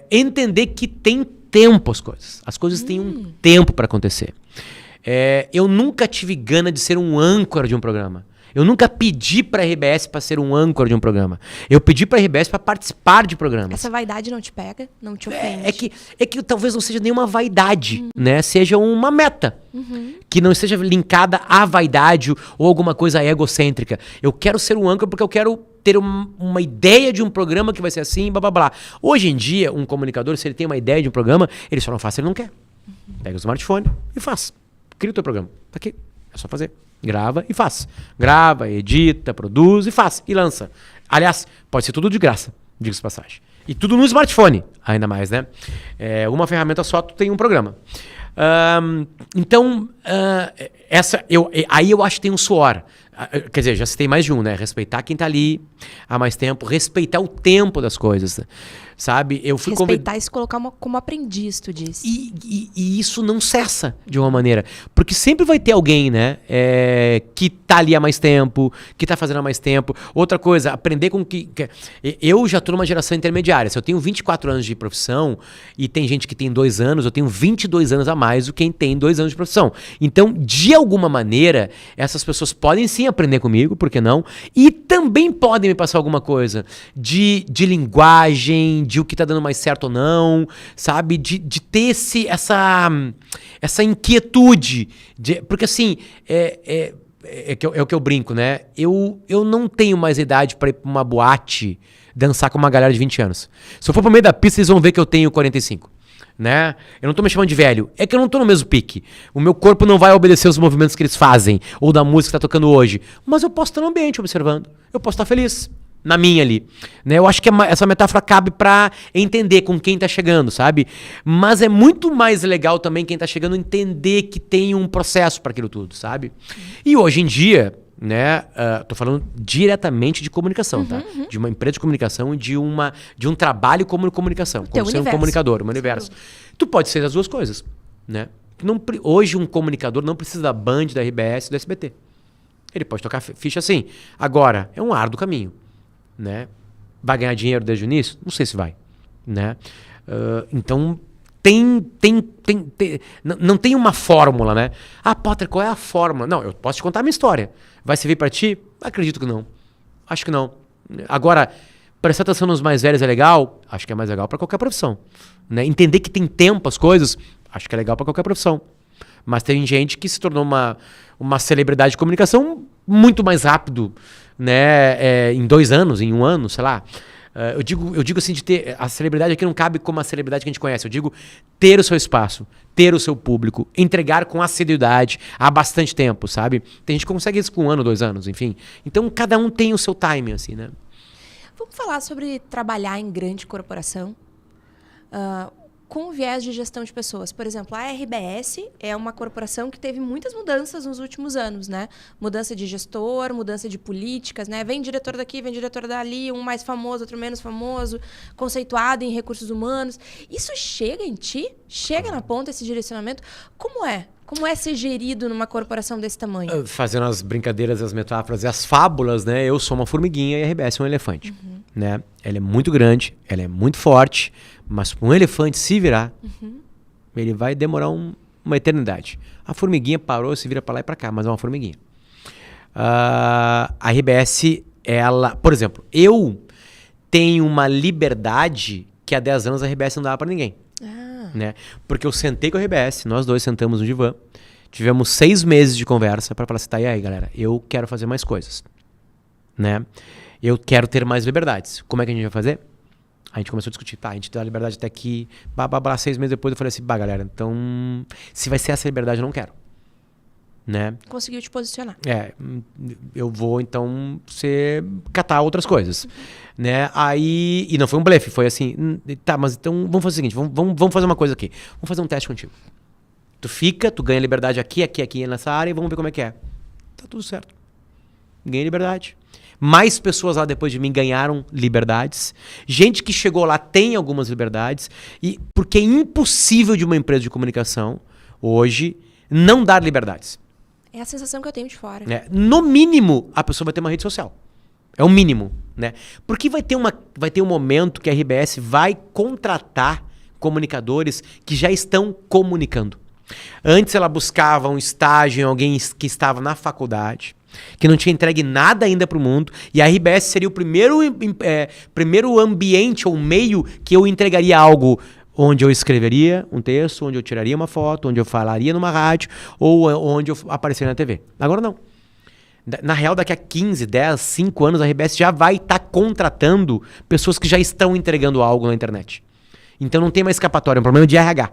Entender que tem tempo as coisas. As coisas têm um tempo para acontecer. Eu nunca tive gana de ser um âncora de um programa. Eu nunca pedi pra RBS pra ser um âncora de um programa. Eu pedi pra RBS pra participar de programas. Essa vaidade não te pega? Não te ofende? É que talvez não seja nenhuma vaidade, né? Seja uma meta. Que não esteja linkada à vaidade ou alguma coisa egocêntrica. Eu quero ser um âncora porque eu quero ter uma ideia de um programa que vai ser assim, blá, blá, blá. Hoje em dia, um comunicador, se ele tem uma ideia de um programa, ele só não faz se ele não quer. Pega o smartphone e faz. Cria o teu programa. Tá aqui. É só fazer. Grava e faz. Grava, edita, produz e faz. E lança. Aliás, pode ser tudo de graça, diga-se de passagem. E tudo no smartphone, ainda mais, né? Uma ferramenta só, tu tem um programa. Aí eu acho que tem um suor. Quer dizer, já citei mais de um, né? Respeitar quem tá ali há mais tempo, respeitar o tempo das coisas, sabe? Eu fui respeitar e se colocar como aprendiz, tu disse. E isso não cessa de uma maneira. Porque sempre vai ter alguém, né? Que tá ali há mais tempo, que tá fazendo há mais tempo. Outra coisa, aprender com que... Eu já tô numa geração intermediária. Se eu tenho 24 anos de profissão e tem gente que tem 2 anos, eu tenho 22 anos a mais do que quem tem 2 anos de profissão. Então, de alguma maneira, essas pessoas podem sim aprender comigo, por que não? E também podem me passar alguma coisa de linguagem, de o que tá dando mais certo ou não, sabe? De ter essa inquietude. Porque assim, é o que eu brinco, né? Eu não tenho mais idade para ir pra uma boate dançar com uma galera de 20 anos. Se eu for pro meio da pista, eles vão ver que eu tenho 45. Né? Eu não tô me chamando de velho, é que eu não tô no mesmo pique. O meu corpo não vai obedecer os movimentos que eles fazem, ou da música que tá tocando hoje. Mas eu posso estar no ambiente observando, eu posso estar feliz, na minha ali, né? Eu acho que essa metáfora cabe pra entender com quem tá chegando, sabe? Mas é muito mais legal também quem tá chegando entender que tem um processo pra aquilo tudo, sabe? E hoje em dia, né? Tô falando diretamente de comunicação, tá? De uma empresa de comunicação e de um trabalho como comunicação, como ser um comunicador, um universo. Tu pode ser as duas coisas, né? Hoje um comunicador não precisa da Band, da RBS, do SBT. Ele pode tocar ficha assim. Agora, é um árduo caminho, né? Vai ganhar dinheiro desde o início? Não sei se vai, né? Então, não tem uma fórmula, né? Ah, Potter, qual é a fórmula? Não, eu posso te contar a minha história. Vai servir pra ti? Acredito que não. Acho que não. Agora, prestar atenção nos mais velhos é legal? Acho que é mais legal pra qualquer profissão. Né? Entender que tem tempo as coisas, acho que é legal pra qualquer profissão. Mas tem gente que se tornou uma celebridade de comunicação muito mais rápido, né? Em 2 anos, em 1 ano, sei lá. Eu digo assim, de ter. A celebridade aqui não cabe como a celebridade que a gente conhece. Eu digo ter o seu espaço, ter o seu público, entregar com assiduidade há bastante tempo, sabe? Tem gente que consegue isso com 1 ano, 2 anos, enfim. Então cada um tem o seu timing, assim, né? Vamos falar sobre trabalhar em grande corporação. Com viés de gestão de pessoas. Por exemplo, a RBS é uma corporação que teve muitas mudanças nos últimos anos, né? Mudança de gestor, mudança de políticas, né? Vem diretor daqui, vem diretor dali, um mais famoso, outro menos famoso, conceituado em recursos humanos. Isso chega em ti? Chega na ponta esse direcionamento? Como é? Como é ser gerido numa corporação desse tamanho? Fazendo as brincadeiras, as metáforas e as fábulas, né? Eu sou uma formiguinha e a RBS é um elefante. Né? Ela é muito grande, ela é muito forte, mas um elefante se virar, ele vai demorar uma eternidade. A formiguinha parou, se vira para lá e para cá, mas é uma formiguinha. A RBS, ela... Por exemplo, eu tenho uma liberdade que há 10 anos a RBS não dava para ninguém. Né? Porque eu sentei com a RBS, nós dois sentamos no divã, tivemos 6 meses de conversa para falar assim, tá, e aí galera, eu quero fazer mais coisas. Né? Eu quero ter mais liberdades. Como é que a gente vai fazer? A gente começou a discutir. Tá, a gente deu a liberdade até aqui. 6 meses depois eu falei assim, galera, então... Se vai ser essa liberdade, eu não quero. Né? Conseguiu te posicionar. Eu vou, então, catar outras coisas. Né? Aí... E não foi um blefe, foi assim... Tá, mas então vamos fazer o seguinte. Vamos fazer uma coisa aqui. Vamos fazer um teste contigo. Tu fica, tu ganha liberdade aqui nessa área e vamos ver como é que é. Tá tudo certo. Ganhei liberdade. Mais pessoas lá depois de mim ganharam liberdades. Gente que chegou lá tem algumas liberdades. Porque é impossível de uma empresa de comunicação, hoje, não dar liberdades. É a sensação que eu tenho de fora. No mínimo, a pessoa vai ter uma rede social. É o mínimo. Né? Porque vai ter um momento que a RBS vai contratar comunicadores que já estão comunicando. Antes ela buscava um estágio em alguém que estava na faculdade, que não tinha entregue nada ainda para o mundo, e a RBS seria o primeiro ambiente ou meio que eu entregaria algo onde eu escreveria um texto, onde eu tiraria uma foto, onde eu falaria numa rádio, ou onde eu apareceria na TV. Agora não. Na real, daqui a 15, 10, 5 anos, a RBS já vai estar contratando pessoas que já estão entregando algo na internet. Então não tem mais escapatória, é um problema de RH.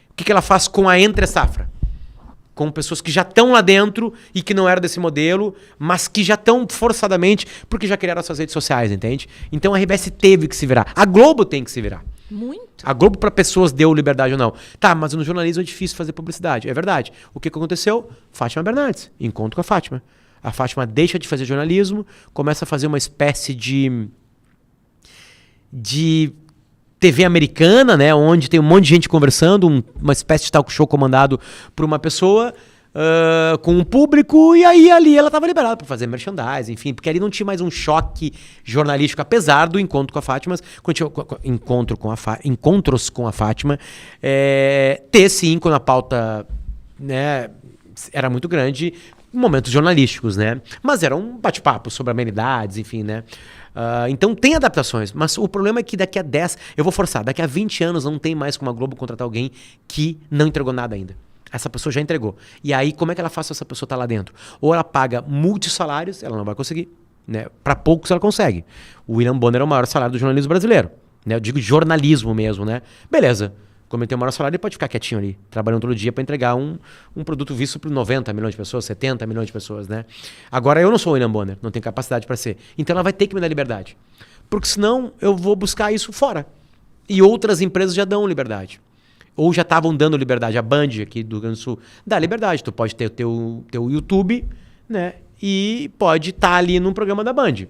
O que ela faz com a entre-safra? Com pessoas que já estão lá dentro e que não eram desse modelo, mas que já estão forçadamente porque já criaram as suas redes sociais, entende? Então a RBS teve que se virar. A Globo tem que se virar. Muito. A Globo para pessoas deu liberdade ou não. Tá, mas no jornalismo é difícil fazer publicidade. É verdade. O que aconteceu? Fátima Bernardes. Encontro com a Fátima. A Fátima deixa de fazer jornalismo, começa a fazer uma espécie de TV americana, né, onde tem um monte de gente conversando, uma espécie de talk show comandado por uma pessoa com um público, e aí ali ela estava liberada para fazer merchandising, enfim, porque ali não tinha mais um choque jornalístico, apesar do encontro com a Fátima, encontros com a Fátima, ter sim, quando a pauta, né, era muito grande, momentos jornalísticos, né, mas era um bate-papo sobre amenidades, enfim, né. Então tem adaptações, mas o problema é que daqui a 10, eu vou forçar, daqui a 20 anos não tem mais como a Globo contratar alguém que não entregou nada ainda. Essa pessoa já entregou. E aí, como é que ela faz se essa pessoa tá lá dentro? Ou ela paga multissalários, ela não vai conseguir. Né? Para poucos ela consegue. O William Bonner é o maior salário do jornalismo brasileiro. Né? Eu digo jornalismo mesmo, né? Beleza. Como ele tem o maior salário, ele pode ficar quietinho ali, trabalhando todo dia para entregar um produto visto por 90 milhões de pessoas, 70 milhões de pessoas, né? Agora, eu não sou o William Bonner, não tenho capacidade para ser. Então, ela vai ter que me dar liberdade. Porque senão, eu vou buscar isso fora. E outras empresas já dão liberdade. Ou já estavam dando liberdade. A Band, aqui do Rio Grande do Sul, dá liberdade. Tu pode ter o teu YouTube, né? E pode estar ali num programa da Band.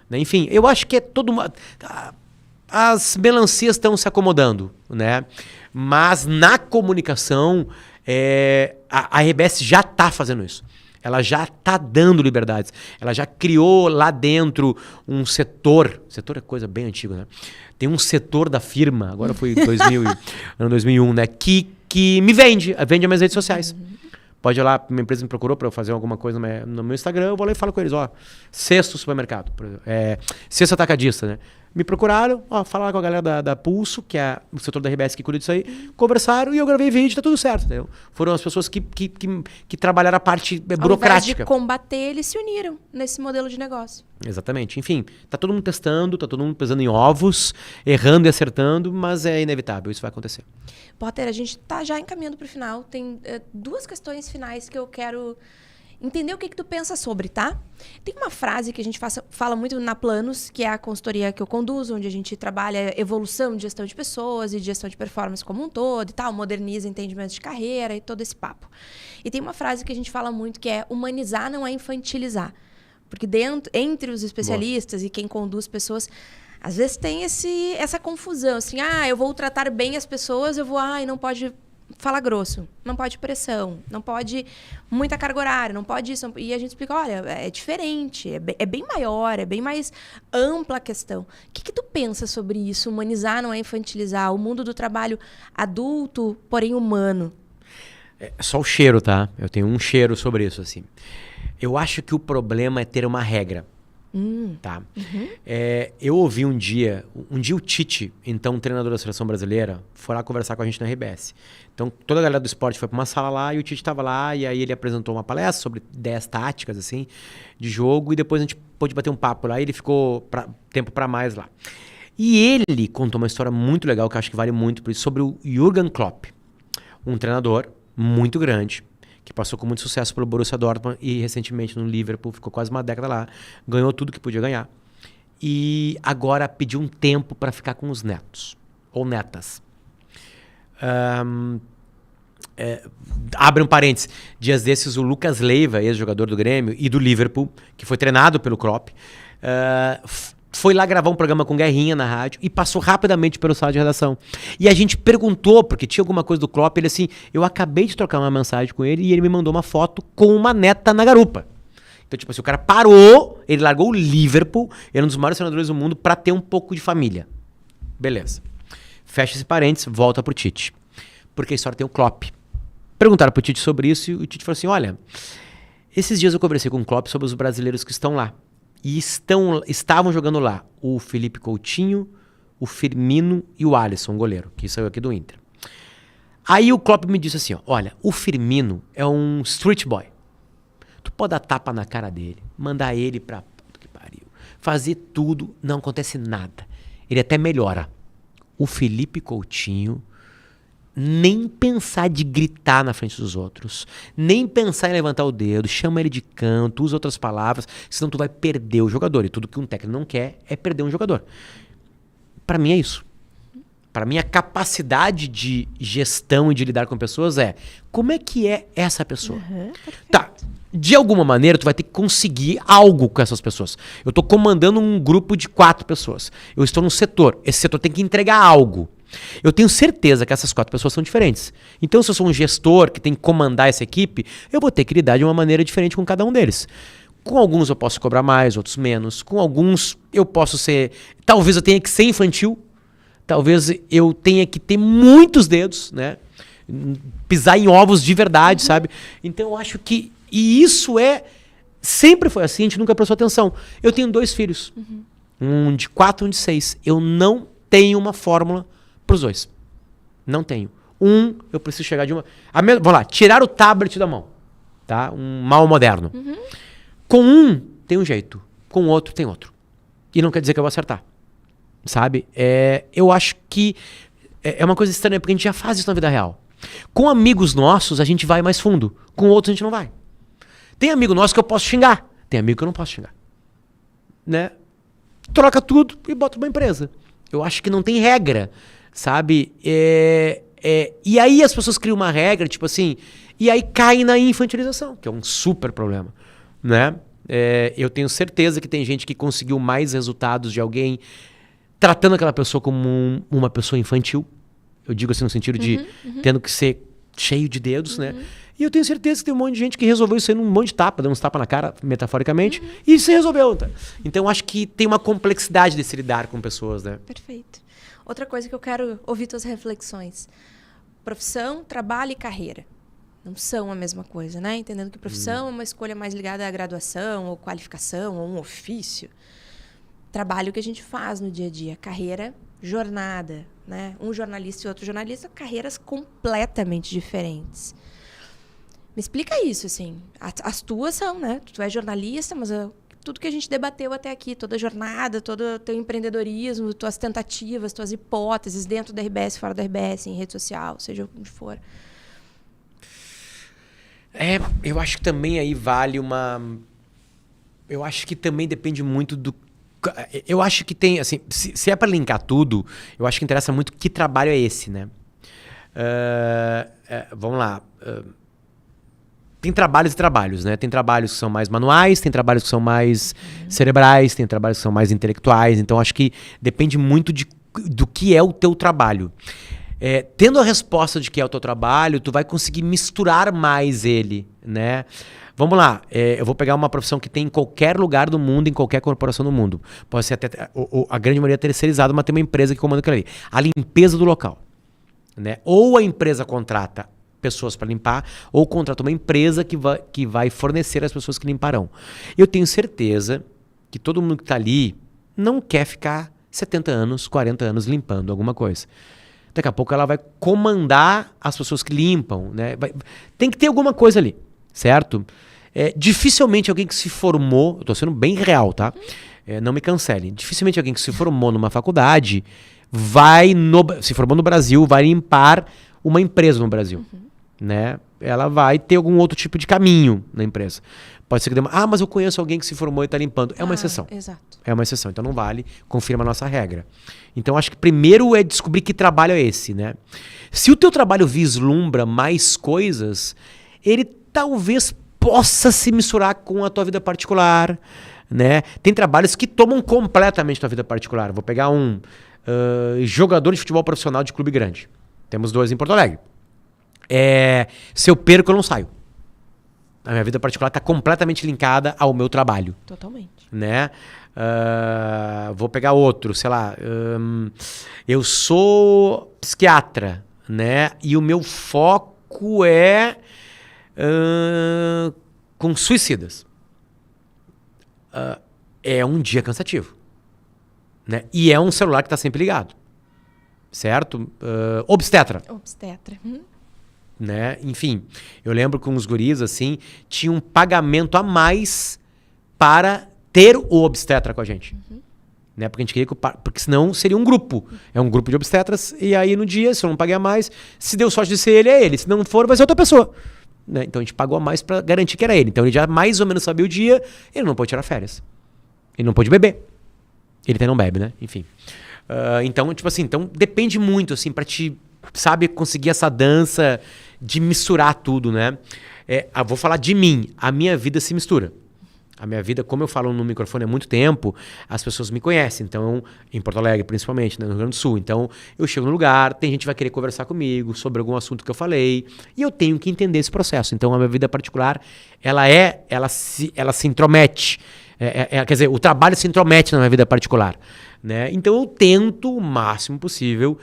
Né? Enfim, eu acho que é todo uma... As melancias estão se acomodando, né? Mas na comunicação, a RBS já está fazendo isso. Ela já está dando liberdades. Ela já criou lá dentro um setor. Setor é coisa bem antiga, né? Tem um setor da firma, agora foi ano 2001, né? Que me vende as minhas redes sociais. Pode ir lá, minha empresa me procurou para eu fazer alguma coisa no meu Instagram, eu vou lá e falo com eles, Sexto supermercado, Sexto atacadista, né? Me procuraram, falaram com a galera da Pulso, que é o setor da RBS que cuida disso aí, conversaram e eu gravei vídeo, tá tudo certo, entendeu? Foram as pessoas que trabalharam a parte burocrática. Ao invés de combater, eles se uniram nesse modelo de negócio. Exatamente. Enfim, tá todo mundo testando, tá todo mundo pesando em ovos, errando e acertando, mas é inevitável, isso vai acontecer. Potter, a gente tá já encaminhando pro final. Tem 2 questões finais que eu quero entender o que tu pensa sobre, tá? Tem uma frase que a gente fala muito na Planos, que é a consultoria que eu conduzo, onde a gente trabalha evolução de gestão de pessoas e de gestão de performance como um todo e tal, moderniza entendimento de carreira e todo esse papo. E tem uma frase que a gente fala muito que é humanizar não é infantilizar. Porque entre os especialistas e quem conduz pessoas, às vezes tem essa confusão, assim, eu vou tratar bem as pessoas, não pode falar grosso, não pode pressão, não pode muita carga horária, não pode isso. E a gente explica, olha, é diferente, é bem maior, é bem mais ampla a questão. O que tu pensa sobre isso? Humanizar não é infantilizar, o mundo do trabalho adulto, porém humano. É só o cheiro, tá? Eu tenho um cheiro sobre isso, assim. Eu acho que o problema é ter uma regra. Tá? Eu ouvi um dia o Tite, então treinador da seleção brasileira, foi lá conversar com a gente na RBS. Então toda a galera do esporte foi para uma sala lá e o Tite estava lá e aí ele apresentou uma palestra sobre ideias táticas assim, de jogo e depois a gente pôde bater um papo lá e ele ficou tempo para mais lá. E ele contou uma história muito legal que eu acho que vale muito por isso, sobre o Jürgen Klopp, um treinador muito grande, que passou com muito sucesso pelo Borussia Dortmund e recentemente no Liverpool, ficou quase uma década lá, ganhou tudo que podia ganhar. E agora pediu um tempo para ficar com os netos, ou netas. Abre um parênteses, dias desses o Lucas Leiva, ex-jogador do Grêmio e do Liverpool, que foi treinado pelo Klopp, foi lá gravar um programa com Guerrinha na rádio e passou rapidamente pelo sala de redação. E a gente perguntou, porque tinha alguma coisa do Klopp, ele assim, eu acabei de trocar uma mensagem com ele e ele me mandou uma foto com uma neta na garupa. Então, tipo assim, o cara parou, ele largou o Liverpool, ele é um dos maiores treinadores do mundo, pra ter um pouco de família. Beleza. Fecha esse parênteses, volta pro Tite. Porque a história tem o Klopp. Perguntaram pro Tite sobre isso e o Tite falou assim, olha, esses dias eu conversei com o Klopp sobre os brasileiros que estão lá. E estavam jogando lá o Felipe Coutinho, o Firmino e o Alisson, goleiro, que saiu aqui do Inter. Aí o Klopp me disse assim, olha, o Firmino é um street boy. Tu pode dar tapa na cara dele, mandar ele pra puta que pariu, fazer tudo, não acontece nada. Ele até melhora. O Felipe Coutinho, nem pensar de gritar na frente dos outros, nem pensar em levantar o dedo, chama ele de canto, usa outras palavras, senão tu vai perder o jogador. E tudo que um técnico não quer é perder um jogador. Pra mim é isso. Pra mim a capacidade de gestão e de lidar com pessoas como é que é essa pessoa? Tá, de alguma maneira tu vai ter que conseguir algo com essas pessoas. Eu tô comandando um grupo de 4 pessoas. Eu estou num setor, esse setor tem que entregar algo. Eu tenho certeza que essas 4 pessoas são diferentes. Então, se eu sou um gestor que tem que comandar essa equipe, eu vou ter que lidar de uma maneira diferente com cada um deles. Com alguns eu posso cobrar mais, outros menos. Com alguns eu posso ser... Talvez eu tenha que ser infantil. Talvez eu tenha que ter muitos dedos, né? Pisar em ovos de verdade, sabe? Então, eu acho que... E isso sempre foi assim, a gente nunca prestou atenção. Eu tenho 2 filhos. Um de 4 e um de 6. Eu não tenho uma fórmula pros 2. Não tenho. Eu preciso chegar de uma... Vamos lá, tirar o tablet da mão. Tá? Um mal moderno. Com um, tem um jeito. Com o outro, tem outro. E não quer dizer que eu vou acertar. Sabe? Eu acho que é uma coisa estranha, porque a gente já faz isso na vida real. Com amigos nossos, a gente vai mais fundo. Com outros, a gente não vai. Tem amigo nosso que eu posso xingar. Tem amigo que eu não posso xingar. Né? Troca tudo e bota uma empresa. Eu acho que não tem regra. Sabe? E aí as pessoas criam uma regra, tipo assim, e aí caem na infantilização, que é um super problema, né? Eu tenho certeza que tem gente que conseguiu mais resultados de alguém tratando aquela pessoa como uma pessoa infantil. Eu digo assim no sentido de tendo que ser cheio de dedos, né? E eu tenho certeza que tem um monte de gente que resolveu isso aí num monte de tapa, dando uns tapas na cara, metaforicamente, e se resolveu. Tá? Então, acho que tem uma complexidade de se lidar com pessoas, né? Perfeito. Outra coisa que eu quero ouvir tuas reflexões. Profissão, trabalho e carreira. Não são a mesma coisa, né? Entendendo que profissão é uma escolha mais ligada à graduação, ou qualificação, ou um ofício. Trabalho que a gente faz no dia a dia. Carreira, jornada, né? Um jornalista e outro jornalista, carreiras completamente diferentes. Me explica isso, assim. As tuas são, né? Tu é jornalista, mas tudo que a gente debateu até aqui, toda a jornada, todo o teu empreendedorismo, tuas tentativas, tuas hipóteses dentro da RBS, fora da RBS, em rede social, seja onde for. Eu acho que também aí vale uma... Eu acho que também depende muito do... Eu acho que tem, assim, se é para linkar tudo, eu acho que interessa muito que trabalho é esse, né? Vamos lá. Tem trabalhos e trabalhos, né? Tem trabalhos que são mais manuais, tem trabalhos que são mais cerebrais, tem trabalhos que são mais intelectuais. Então, acho que depende muito do que é o teu trabalho. Tendo a resposta de que é o teu trabalho, tu vai conseguir misturar mais ele, né? Vamos lá, eu vou pegar uma profissão que tem em qualquer lugar do mundo, em qualquer corporação do mundo. Pode ser até a grande maioria terceirizada, mas tem uma empresa que comanda aquilo ali. A limpeza do local, né? Ou a empresa contrata pessoas para limpar, ou contrata uma empresa que vai fornecer as pessoas que limparão. Eu tenho certeza que todo mundo que está ali não quer ficar 70 anos, 40 anos limpando alguma coisa. Daqui a pouco ela vai comandar as pessoas que limpam, né? Tem que ter alguma coisa ali, certo? Dificilmente alguém que se formou, eu estou sendo bem real, tá? Não me cancele. Dificilmente alguém que se formou numa faculdade se formou no Brasil, vai limpar uma empresa no Brasil. Né? Ela vai ter algum outro tipo de caminho na empresa. Pode ser que mas eu conheço alguém que se formou e está limpando. É uma exceção. Exato. É uma exceção, então não vale, confirma a nossa regra. Então acho que primeiro é descobrir que trabalho é esse, né? Se o teu trabalho vislumbra mais coisas, ele talvez possa se misturar com a tua vida particular, né? Tem trabalhos que tomam completamente tua vida particular. Vou pegar um jogador de futebol profissional de clube grande. Temos 2 em Porto Alegre. Se eu perco, eu não saio. A minha vida particular está completamente linkada ao meu trabalho. Totalmente. Né? Vou pegar outro, sei lá. Eu sou psiquiatra, né? E o meu foco é com suicidas. É um dia cansativo. Né? E é um celular que está sempre ligado. Certo? Obstetra. Obstetra. Né? Enfim, eu lembro que uns guris, assim, tinham um pagamento a mais para ter o obstetra com a gente. Né? Porque a gente queria porque senão seria um grupo. É um grupo de obstetras, e aí no dia, se eu não paguei a mais, se deu sorte de ser ele, é ele. Se não for, vai ser outra pessoa. Né? Então a gente pagou a mais para garantir que era ele. Então ele já mais ou menos sabia o dia, ele não pôde tirar férias. Ele não pôde beber. Ele até não bebe, né? Enfim. Então, tipo assim, depende muito, assim, pra te, sabe, conseguir essa dança de misturar tudo, né? Vou falar de mim. A minha vida se mistura. A minha vida, como eu falo no microfone há muito tempo, as pessoas me conhecem. Então, em Porto Alegre, principalmente, né, no Rio Grande do Sul. Então, eu chego no lugar, tem gente que vai querer conversar comigo sobre algum assunto que eu falei, e eu tenho que entender esse processo. Então, a minha vida particular, ela se intromete. Quer dizer, o trabalho se intromete na minha vida particular. Né? Então, eu tento, o máximo possível,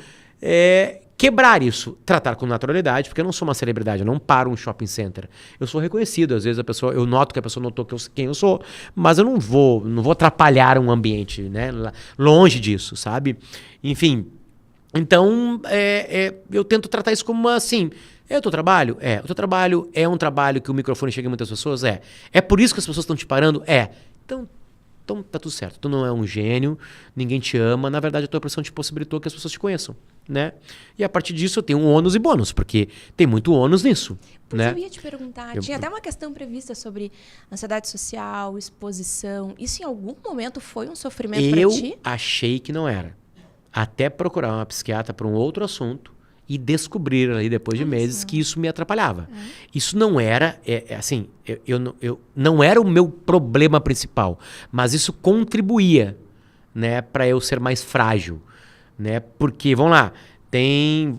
quebrar isso, tratar com naturalidade, porque eu não sou uma celebridade, eu não paro um shopping center. Eu sou reconhecido, às vezes eu noto que a pessoa notou quem eu sou, mas eu não vou atrapalhar um ambiente, né? Longe disso, sabe? Enfim, então eu tento tratar isso como assim, o teu trabalho? O teu trabalho é um trabalho que o microfone chega em muitas pessoas? É por isso que as pessoas estão te parando? Então tá tudo certo. Tu não é um gênio, ninguém te ama. Na verdade, a tua profissão te possibilitou que as pessoas te conheçam, né? E a partir disso eu tenho um ônus e bônus, porque tem muito ônus nisso, né? Eu ia te perguntar, tinha até uma questão prevista sobre ansiedade social, exposição. Isso em algum momento foi um sofrimento para ti? Eu achei que não era. Até procurar uma psiquiatra para um outro assunto e descobrir ali depois de meses que isso me atrapalhava. Isso não era, assim, eu não era o meu problema principal, mas isso contribuía, né, para eu ser mais frágil, né? Porque, vamos lá,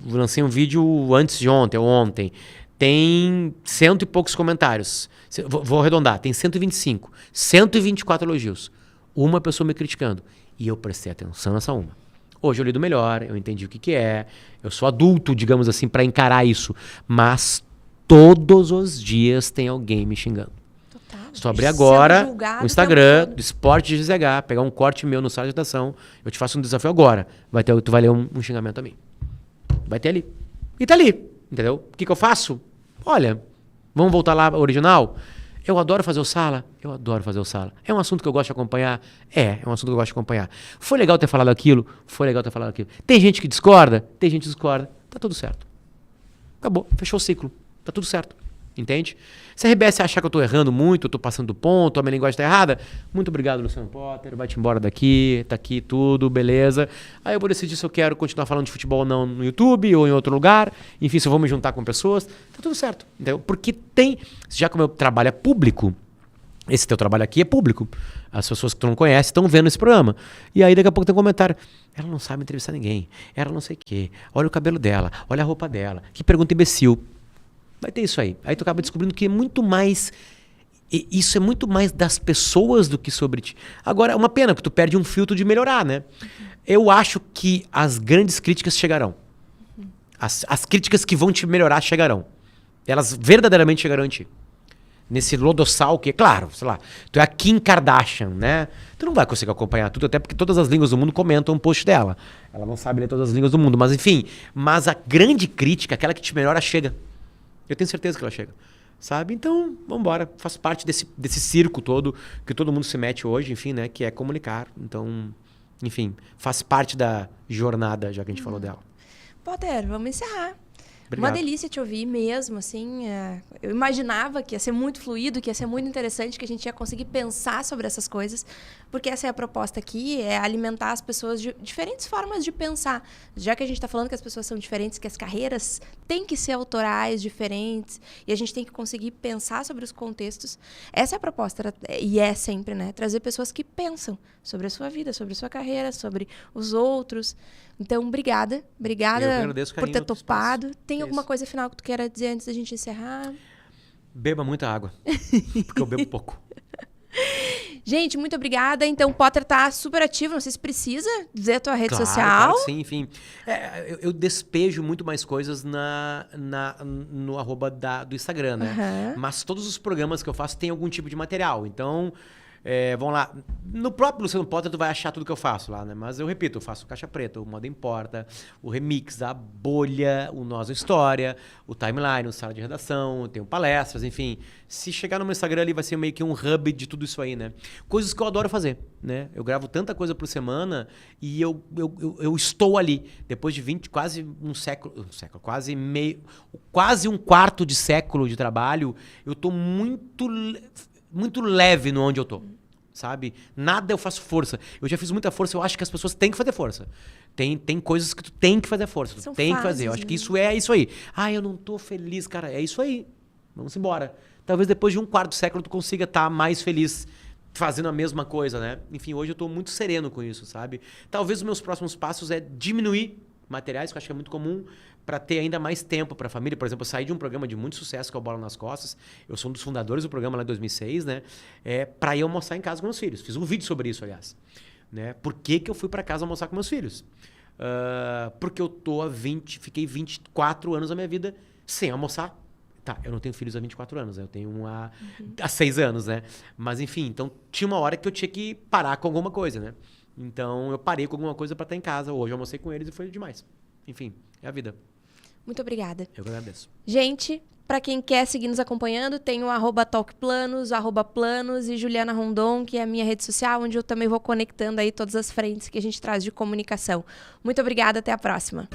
lancei um vídeo antes de ontem, tem 100 e poucos comentários. Vou arredondar, tem 125. 124 elogios. Uma pessoa me criticando. E eu prestei atenção nessa uma. Hoje eu lido melhor, eu entendi o que é. Eu sou adulto, digamos assim, para encarar isso. Mas todos os dias tem alguém me xingando. Total. Só abrir agora o Instagram do Esporte de GZH, pegar um corte meu no site de redação. Eu te faço um desafio agora. Tu vai ler um xingamento a mim. Vai ter ali. E tá ali. Entendeu? O que eu faço? Olha, vamos voltar lá ao original? Eu adoro fazer o Sala. Eu adoro fazer o Sala. É um assunto que eu gosto de acompanhar? É um assunto que eu gosto de acompanhar. Foi legal ter falado aquilo? Foi legal ter falado aquilo. Tem gente que discorda? Tem gente que discorda. Tá tudo certo. Acabou. Fechou o ciclo. Tá tudo certo. Entende? Se a RBS achar que eu tô errando muito, eu tô passando do ponto, a minha linguagem tá errada, muito obrigado, Luciano Potter, vai-te embora daqui, tá aqui tudo, beleza. Aí eu vou decidir se eu quero continuar falando de futebol ou não no YouTube ou em outro lugar, enfim, se eu vou me juntar com pessoas, tá tudo certo, entendeu? Porque já que o meu trabalho é público, esse teu trabalho aqui é público, as pessoas que tu não conhece estão vendo esse programa, e aí daqui a pouco tem um comentário, ela não sabe entrevistar ninguém, ela não sei o quê, olha o cabelo dela, olha a roupa dela, que pergunta imbecil. Vai ter isso aí. Aí tu acaba descobrindo que é muito mais... Isso é muito mais das pessoas do que sobre ti. Agora, é uma pena que tu perde um filtro de melhorar, né? Eu acho que as grandes críticas chegarão. As críticas que vão te melhorar chegarão. Elas verdadeiramente chegarão em ti. Nesse lodossal que, claro, sei lá, tu é a Kim Kardashian, né? Tu não vai conseguir acompanhar tudo, até porque todas as línguas do mundo comentam um post dela. Ela não sabe ler todas as línguas do mundo, mas enfim. Mas a grande crítica, aquela que te melhora, chega. Eu tenho certeza que ela chega, sabe? Então, vamos embora. Faz parte desse circo todo que todo mundo se mete hoje, enfim, né? Que é comunicar. Então, enfim, faz parte da jornada, já que a gente falou dela. Potter, vamos encerrar. Obrigado. Uma delícia te ouvir mesmo, assim. Eu imaginava que ia ser muito fluido, que ia ser muito interessante, que a gente ia conseguir pensar sobre essas coisas, porque essa é a proposta aqui, é alimentar as pessoas de diferentes formas de pensar. Já que a gente está falando que as pessoas são diferentes, que as carreiras têm que ser autorais, diferentes, e a gente tem que conseguir pensar sobre os contextos. Essa é a proposta, e é sempre, né? Trazer pessoas que pensam sobre a sua vida, sobre a sua carreira, sobre os outros. Então, obrigada. Obrigada por ter topado. Tem alguma coisa final que tu queira dizer antes da gente encerrar? Beba muita água, porque eu bebo pouco. Gente, muito obrigada. Então, o Potter tá super ativo. Não sei se precisa dizer a tua rede social. Claro, sim, enfim. Eu despejo muito mais coisas no arroba do Instagram, né? Mas todos os programas que eu faço têm algum tipo de material. Então... vamos lá. No próprio Luciano Potter tu vai achar tudo que eu faço lá, né? Mas eu repito, eu faço o Caixa Preta, o Moda Importa, o Remix, a Bolha, o Nós História, o Timeline, o Sala de Redação, eu tenho palestras, enfim. Se chegar no meu Instagram ali vai ser meio que um hub de tudo isso aí, né? Coisas que eu adoro fazer, né? Eu gravo tanta coisa por semana e eu estou ali. Depois de quase quase um quarto de século de trabalho, eu tô muito leve no onde eu tô, sabe? Nada eu faço força. Eu já fiz muita força, eu acho que as pessoas têm que fazer força. Tem coisas que tu tem que fazer força, tu tem que fazer. Eu acho que isso é isso aí. Eu não tô feliz, cara. É isso aí. Vamos embora. Talvez depois de um quarto de século tu consiga estar mais feliz fazendo a mesma coisa, né? Enfim, hoje eu tô muito sereno com isso, sabe? Talvez os meus próximos passos é diminuir materiais, que eu acho que é muito comum, para ter ainda mais tempo para a família. Por exemplo, eu saí de um programa de muito sucesso, que é o Bola nas Costas. Eu sou um dos fundadores do programa lá em 2006, né? Para ir almoçar em casa com meus filhos. Fiz um vídeo sobre isso, aliás. Né? Por que eu fui para casa almoçar com meus filhos? Porque eu fiquei 24 anos da minha vida sem almoçar. Tá, eu não tenho filhos há 24 anos, né? Eu tenho há 6 anos, né? Mas enfim, então tinha uma hora que eu tinha que parar com alguma coisa, né? Então eu parei com alguma coisa para estar em casa. Hoje eu almocei com eles e foi demais. Enfim, é a vida. Muito obrigada. Eu que agradeço. Gente, para quem quer seguir nos acompanhando, tem o @talkplanos, @planos e Juliana Rondon, que é a minha rede social, onde eu também vou conectando aí todas as frentes que a gente traz de comunicação. Muito obrigada, até a próxima.